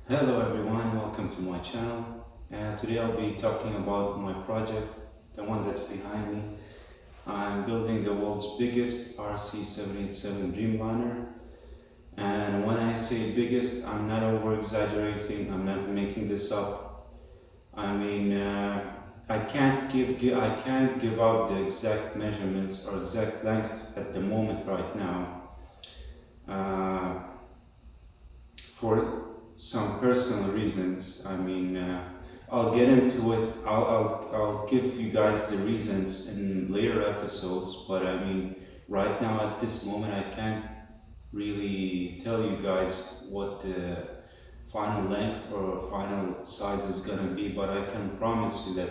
Hello everyone, welcome to my channel. Today I'll be talking about my project, the one that's behind me. I'm building the world's biggest RC 787 Dreamliner. And when I say biggest, I'm not over exaggerating, I'm not making this up. I can't give out the exact measurements or exact length at the moment right now. For some personal reasons. I'll get into it. I'll give you guys the reasons in later episodes, but right now at this moment I can't really tell you guys what the final length or final size is gonna be, but I can promise you that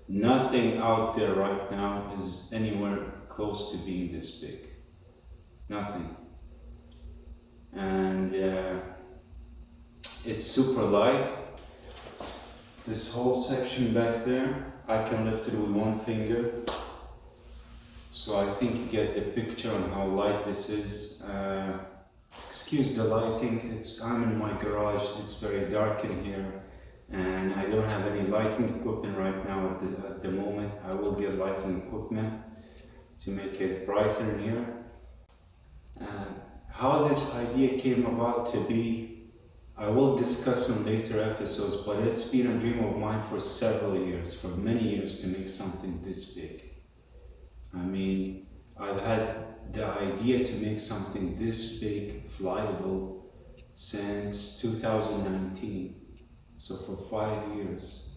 nothing out there right now is anywhere close to being this big. Nothing. And it's super light. This whole section back there, I can lift it with one finger. So I think you get the picture on how light this is. Excuse the lighting, I'm in my garage, it's very dark in here. And I don't have any lighting equipment right now at the moment. I will get lighting equipment to make it brighter in here. How this idea came about to be, I will discuss in later episodes, but it's been a dream of mine for several years, for many years, to make something this big. I've had the idea to make something this big, flyable, since 2019, so for 5 years.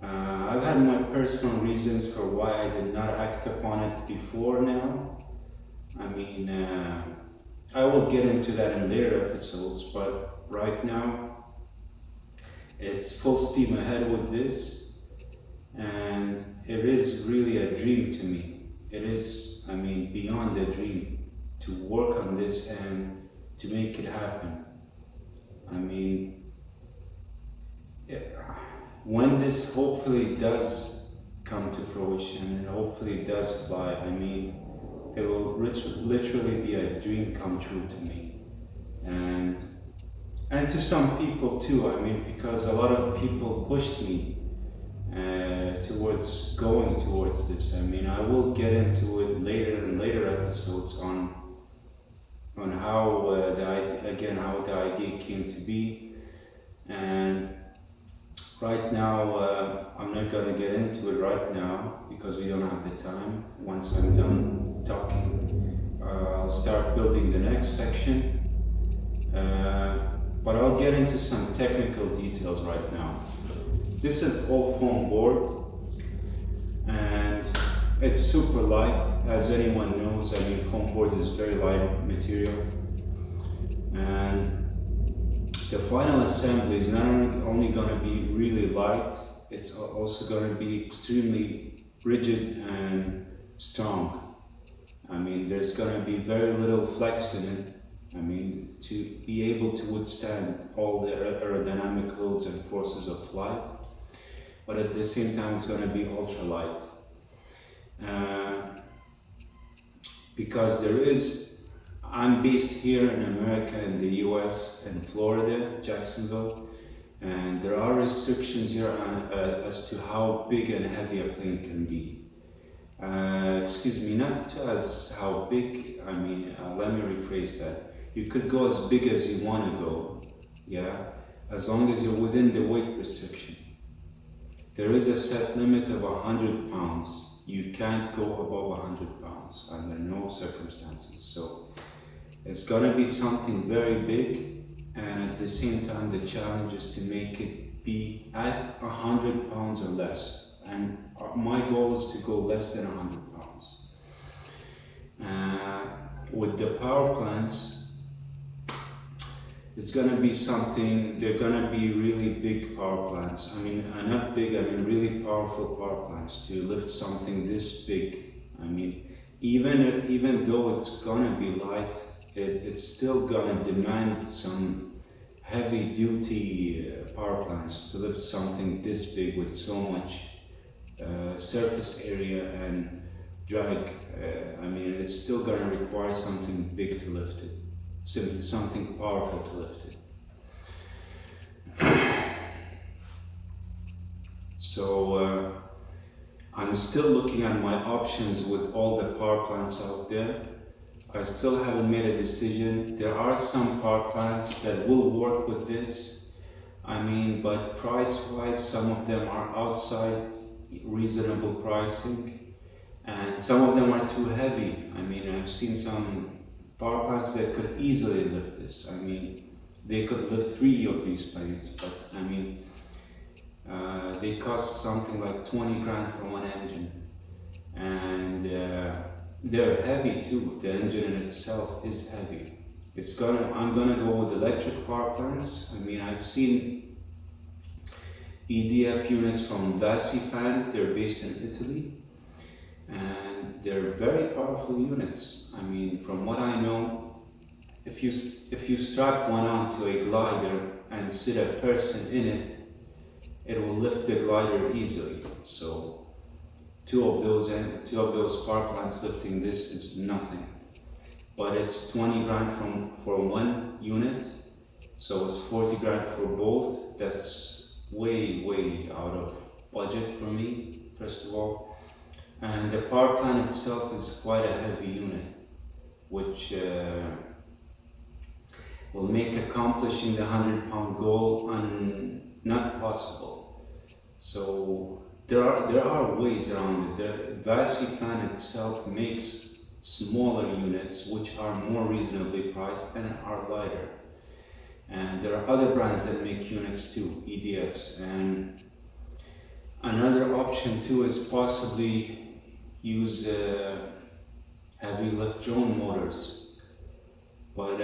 I've had my personal reasons for why I did not act upon it before now. I will get into that in later episodes, but right now it's full steam ahead with this, and it is really a dream to me. It is, beyond a dream to work on this and to make it happen. When this hopefully does come to fruition and hopefully does fly, it will literally be a dream come true to me, and to some people too. Because a lot of people pushed me towards going towards this. I will get into it later in later episodes on how the idea came to be. And right now, I'm not gonna get into it right now because we don't have the time. Once I'm done talking, I'll start building the next section. But I'll get into some technical details right now. This is all foam board, and it's super light. As anyone knows, foam board is very light material. And the final assembly is not only going to be really light, it's also going to be extremely rigid and strong. There's going to be very little flex in it. To be able to withstand all the aerodynamic loads and forces of flight, but at the same time it's going to be ultra light. Because I'm based here in America, in the US, in Florida, Jacksonville, and there are restrictions here as to how big and heavy a plane can be. Not as how big, let me rephrase that. You could go as big as you want to go, yeah, as long as you're within the weight restriction. There is a set limit of 100 pounds. You can't go above 100 pounds under no circumstances. So it's gonna be something very big, and at the same time the challenge is to make it be at 100 pounds or less. And my goal is to go less than 100 pounds. With the power plants, it's going to be something, they're going to be really big power plants. Not big, really powerful power plants to lift something this big. Even though it's going to be light, it's still going to demand some heavy duty power plants to lift something this big with so much surface area and drag. It's still going to require something big to lift it, something powerful to lift it. So I'm still looking at my options with all the power plants out there. I still haven't made a decision. There are some power plants that will work with this. I mean, but price-wise, some of them are outside reasonable pricing, and some of them are too heavy. I mean, I've seen some power plants that could easily lift this. I mean, they could lift 3 of these planes, but I mean, they cost something like 20 grand for one engine, and they're heavy too. The engine in itself is heavy. I'm gonna go with electric power plants. I mean, I've seen EDF units from Vasifan. They're based in Italy, and they're very powerful units. I mean, from what I know, if you strap one onto a glider and sit a person in it, it will lift the glider easily. So two of those power plants lifting this is nothing. But it's 20 grand for one unit, so it's 40 grand for both. That's way out of budget for me, first of all. And the power plant itself is quite a heavy unit, which will make accomplishing the 100-pound goal not possible. So there are ways around it. The Vasifan itself makes smaller units which are more reasonably priced and are lighter. And there are other brands that make units too, EDFs. And another option too is possibly use heavy lift drone motors. But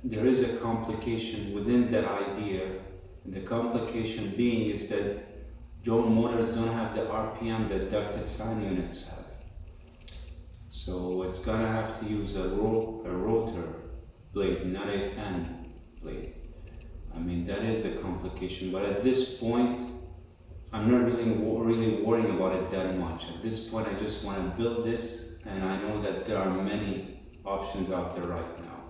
there is a complication within that idea. And the complication being is that drone motors don't have the RPM that ducted fan units have. So it's gonna have to use a rotor blade, not a fan blade. I mean, that is a complication, but at this point, I'm not really worrying about it that much. At this point, I just want to build this, and I know that there are many options out there right now.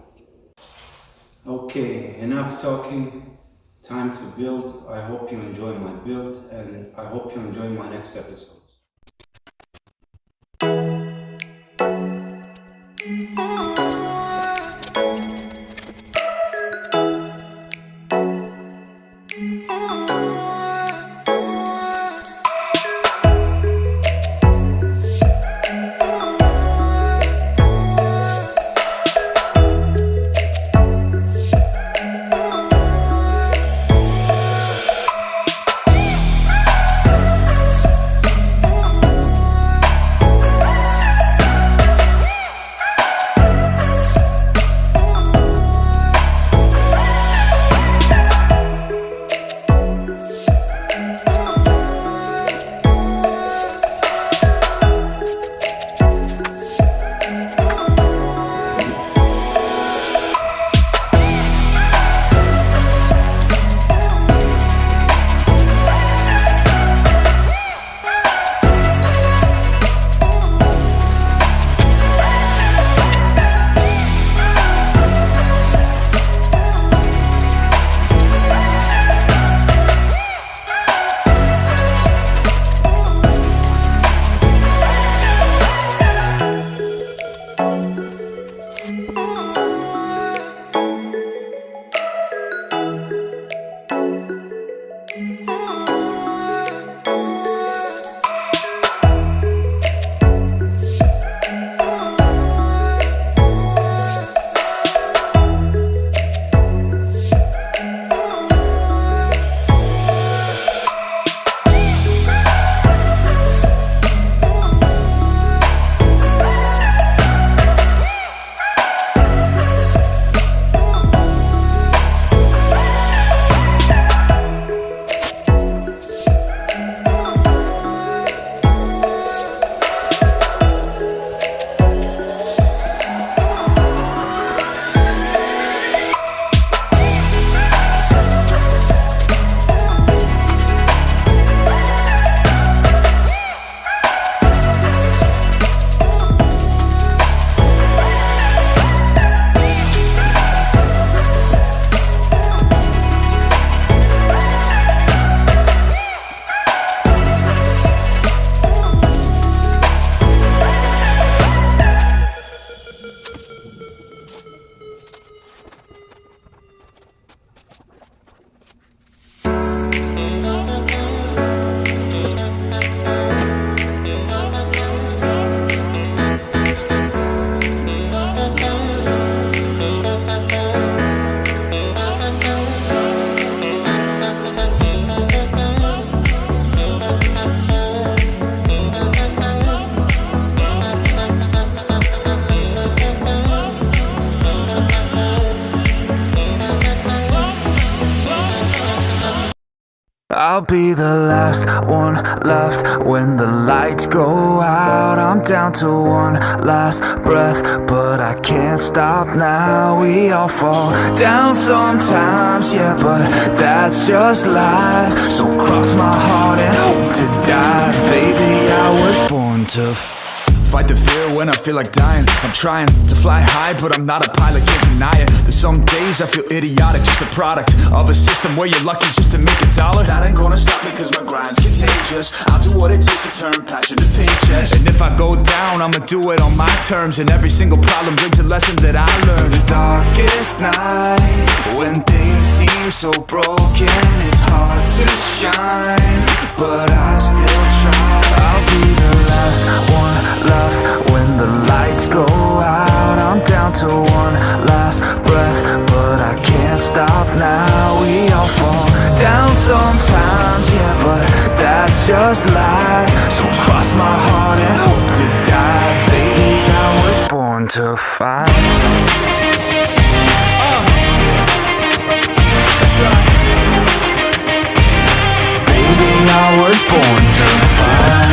Okay, enough talking. Time to build. I hope you enjoy my build, and I hope you enjoy my next episode. I'll be the last one left when the lights go out. I'm down to one last breath, but I can't stop now. We all fall down sometimes, yeah, but that's just life. So cross my heart and hope to die. Baby, I was born to fight the fear when I feel like dying. I'm trying to fly high, but I'm not a pilot, can't deny it. There's some days I feel idiotic, just a product of a system where you're lucky just to make a dollar. That ain't gonna stop me cause my grind's contagious. I'll do what it takes to turn passion to paychecks. And if I go down, I'ma do it on my terms. And every single problem brings a lesson that I learned. The darkest nights, when things seem so broken, it's hard to shine, but I still try. I'll be the last one left when the lights go out. I'm down to one last breath, but I can't stop now. We all fall down sometimes, yeah, but that's just life. So cross my heart and hope to die. Baby, I was born to fight. That's right. Baby, I was born to fight.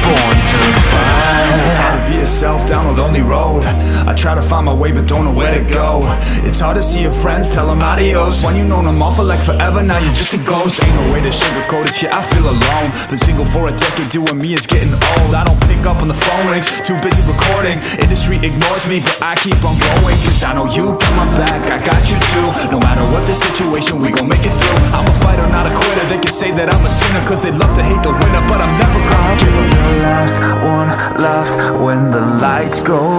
Born to fight. It's hard to be yourself down a lonely road. I try to find my way but don't know where to go. It's hard to see your friends, tell them adios. When you known them all for like forever, now you're just a ghost. Ain't no way to sugarcoat it, yeah, I feel alone. Been single for a decade, doing me is getting old. I don't pick up on the phone rings, too busy recording. Industry ignores me, but I keep on going. Cause I know you got my back, I got you too. No matter what the situation, we gon' make it through. I'm a fighter, not a quitter. They can say that I'm a sinner cause they love to hate the winner, but I'm never gonna give up. The last one left when the lights go